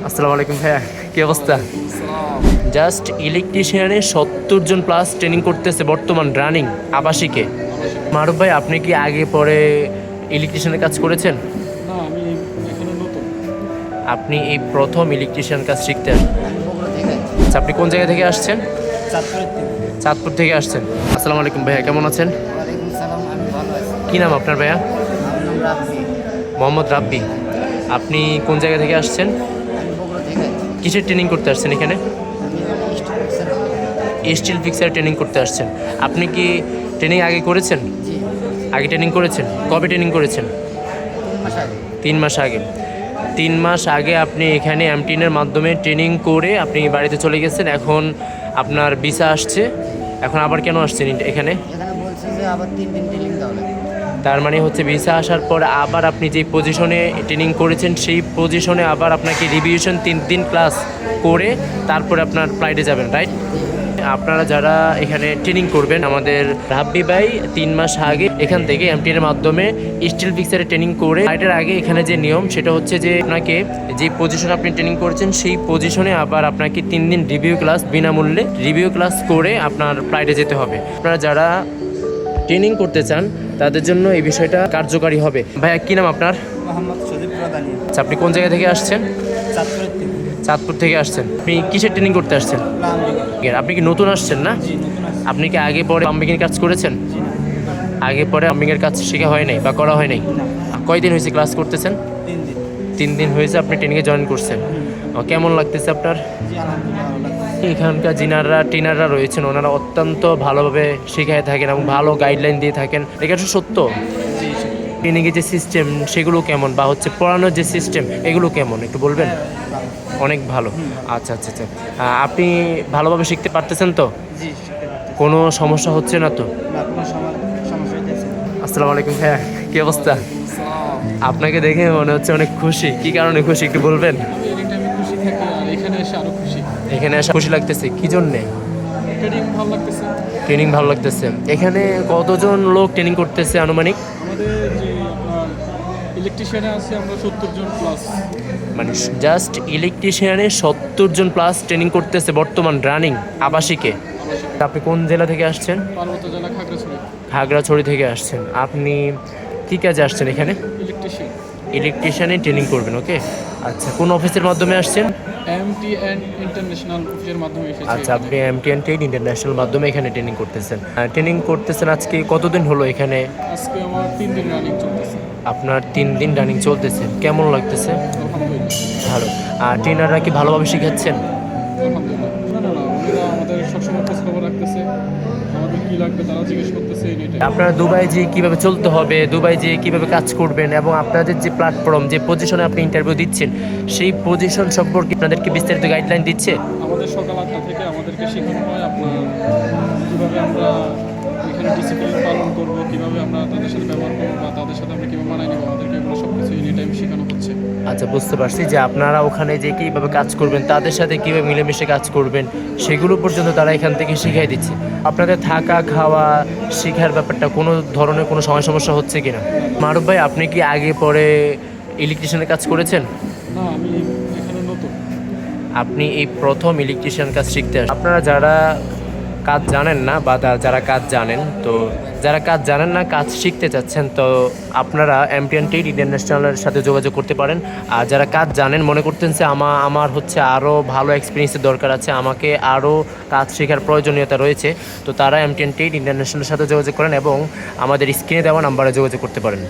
আসসালামু আলাইকুম ভাইয়া, কি অবস্থা? জাস্ট ইলেকট্রিশিয়ানে 70 জন প্লাস ট্রেনিং করতেছে বর্তমান রানিং আবাসিকে। মারুফ ভাই, আপনি কি আগে পরে ইলেকট্রিশিয়ানের কাজ করেছেন? না, আমি এখানে নতুন। আপনি এই প্রথম ইলেকট্রিশিয়ান কাজ শিখতে আসছেন? আমি বগুড়া থেকে আচ্ছা, আপনি কোন জায়গা থেকে আসছেন? চাঁদপুরের থেকে। চাঁদপুর থেকে আসছেন। আসসালামু আলাইকুম ভাইয়া, কেমন আছেন? ওয়ালাইকুম সালাম, আমি ভালো আছি। কি নাম আপনার ভাইয়া? আমার নাম রাব্বি। মোহাম্মদ রাব্বি। আপনি কোন জায়গা থেকে আসছেন? আমি বগুড়া থেকে কিসের ট্রেনিং করতে আসছেন এখানে? আমি স্টুডেন্ট। স্টিল ফিক্সার ট্রেনিং করতে আসছেন। আপনি কি ট্রেনিং আগে করেছেন? জি, আগে ট্রেনিং করেছেন? কবে ট্রেনিং করেছেন? 3 মাস আগে। 3 মাস আগে। 3 মাস আগে আপনি এখানে এমটিনের মাধ্যমে ট্রেনিং করে আপনি বাড়িতে চলে গেছেন। এখন আপনার ভিসা আসছে, এখন আবার কেন আসছেন এখানে? এখানে বলছে যে আবার 3 দিন ট্রেনিং দেওয়া লাগবে। তার মানে হচ্ছে ভিসা আসার পর আবার আপনি যে পজিশনে ট্রেনিং করেছেন সেই পজিশনে আবার আপনাকে রিভিউশন 3 দিন ক্লাস করে তারপরে আপনার ফ্লাইটে যাবেন, রাইট? আপনারা যারা এখানে ট্রেনিং করবেন, আমাদের রাব্বি ভাই 3 মাস আগে এখান থেকে এমটিএর মাধ্যমে স্টিল ফিক্সারে ট্রেনিং করে ফ্লাইটের আগে এখানে যে নিয়ম সেটা হচ্ছে যে আপনাকে যে পজিশনে আপনি ট্রেনিং করেছেন সেই পজিশনে আবার আপনাকে 3 দিন রিভিউ ক্লাস বিনামূল্যে রিভিউ ক্লাস করে আপনার ফ্লাইটে যেতে হবে। আপনারা যারা ট্রেনিং করতে চান তাদের জন্য এই বিষয়টা কার্যকারী হবে। ভাইয়া, কি নাম আপনার? মোহাম্মদ সজিব প্রধানী। আচ্ছা, আপনি কোন জায়গা থেকে আসছেন? চাঁদপুরের থেকে। চাঁদপুর থেকে আসছেন। আপনি কিসের ট্রেনিং করতে আসছেন? প্লাম্বিং। আপনি কি নতুন আসছেন না? জি, নতুন আসছি। আপনি কি আগে পরে প্লাম্বিংয়ের কাজ করেছেন? জি না, আগে পরে প্লাম্বিংয়ের কাজ শেখা হয় নাই বা করা হয় নাই? কয়দিন হয়েছে ক্লাস করতেছেন? 3 দিন। 3 দিন হয়েছে আপনি ট্রেনিংয়ে জয়েন করছেন। কেমন লাগতেছে আপনার? জি, আলহামদুলিল্লাহ ভালো লাগছে। এখানকার যিনারা ট্রেনাররা রয়েছেন ওনারা অত্যন্ত ভালোভাবে শেখায় থাকেন এবং ভালো গাইডলাইন দিয়ে থাকেন। এটা তো সত্য। জি, ট্রেনিংয়ের যে সিস্টেম সেগুলো কেমন, বা হচ্ছে পড়ানোর যে সিস্টেম এগুলো কেমন একটু বলবেন? ভালো। অনেক ভালো। আচ্ছা আচ্ছা আচ্ছা, আপনি ভালোভাবে শিখতে পারতেছেন তো? জি, শিখতে পারতেছি। কোনো সমস্যা হচ্ছে না তো? না, কোনো সমস্যা হইতেছে না। আসসালামু আলাইকুম ভাইয়া, কি অবস্থা? আপনাকে দেখে মনে হচ্ছে অনেক খুশি। কি কারণে খুশি একটু বলবেন? আমি এনিটাইমে খুশি থাকি, আর এখানে এসে আরো খুশি। এখানে আসা খুশি লাগতেছে কি জন্যে? ট্রেনিং ভালো লাগতেছে। ট্রেনিং ভালো লাগতেছে। এখানে কতজন লোক ট্রেনিং করতেছে আনুমানিক? আমাদের যে আপনার ইলেকট্রিশিয়ানে আছে আমরা 70 জন প্লাস। মানে জাস্ট ইলেকট্রিশিয়ানে 70 জন প্লাস ট্রেনিং করতেছে বর্তমান রানিং আবাসিকে। আপনি কোন জেলা থেকে আসছেন? পার্বত্য জেলা খাগড়াছড়ি। খাগড়াছড়ি থেকে আসছেন। আপনি কী কাজে আসছেন এখানে? ইলেকট্রিশিয়ান। ইলেকট্রিশিয়ানে ট্রেনিং করবেন, ওকে। আচ্ছা, কোন অফিসের মাধ্যমে আসছেন? MTN ইন্টারন্যাশনাল অফিসের মাধ্যমে এসেছি। আচ্ছা, আপনি এমটিএন ট্রেড ইন্টারন্যাশনাল মাধ্যমে এখানে ট্রেনিং করতেছেন। ট্রেনিং করতেছেন আজকে কতদিন হলো এখানে? আজকে আমার 3 দিন রানিং চলতেছে। আপনার 3 দিন রানিং চলতেছে, কেমন লাগতেছে? আলহামদুলিল্লাহ। ভালো। আর ট্রেনাররা কি ভালোভাবে শেখাচ্ছেন? আলহামদুলিল্লাহ। না, ওনারা আমাদের সবসময় খোঁজ খবর রাখতেছে, আমাদের কী লাগবে তারা জিজ্ঞেস করতেছে এই নিয়ে। আপনারা দুবাই যে কীভাবে চলতে হবে, দুবাই যে কীভাবে কাজ করবেন এবং আপনাদের যে প্ল্যাটফর্ম, যে পজিশনে আপনি ইন্টারভিউ দিচ্ছেন সেই পজিশন সম্পর্কে আপনাদেরকে বিস্তারিত গাইডলাইন দিচ্ছে? আমাদের সকাল 8টা থেকে আমাদেরকে শেখানো হয় আপনার কীভাবে আমরা এখানে ডিসিপ্লিন পালন করব, কীভাবে আমরা তাদের সাথে ব্যবহার করবো বা তাদের সাথে আমরা কীভাবে মানায় নেব, আমাদেরকে এগুলো সব কিছু এনি টাইম শেখানো হচ্ছে। আচ্ছা, বুঝতে পারছি যে আপনারা ওখানে যে কীভাবে কাজ করবেন, তাদের সাথে কীভাবে মিলেমিশে কাজ করবেন সেগুলো পর্যন্ত তারা এখান থেকে শিখিয়ে দিচ্ছে। আপনাদের থাকা খাওয়া শেখার ব্যাপারটা কোনো ধরনের কোনো সমস্যা হচ্ছে কি না? মারুফ ভাই, আপনি কি আগে পরে ইলেকট্রিশিয়ানের কাজ করেছেন? না, আমি এখানে নতুন। আপনি এই প্রথম ইলেকট্রিশিয়ান কাজ শিখতে আসেন। আপনারা যারা কাজ জানেন না বা যারা কাজ জানেন, তো যারা কাজ জানেন না কাজ শিখতে চাচ্ছেন, তো আপনারা এমটিএন ট্রেড ইন্টারন্যাশনালের সাথে যোগাযোগ করতে পারেন। আর যারা কাজ জানেন, মনে করতেন যে আমার হচ্ছে আরও ভালো এক্সপিরিয়েন্সের দরকার আছে, আমাকে আরও কাজ শেখার প্রয়োজনীয়তা রয়েছে, তো তারা এমটিএন ট্রেড ইন্টারন্যাশনালের সাথে যোগাযোগ করেন এবং আমাদের স্ক্রিনে দেওয়া নাম্বারে যোগাযোগ করতে পারেন।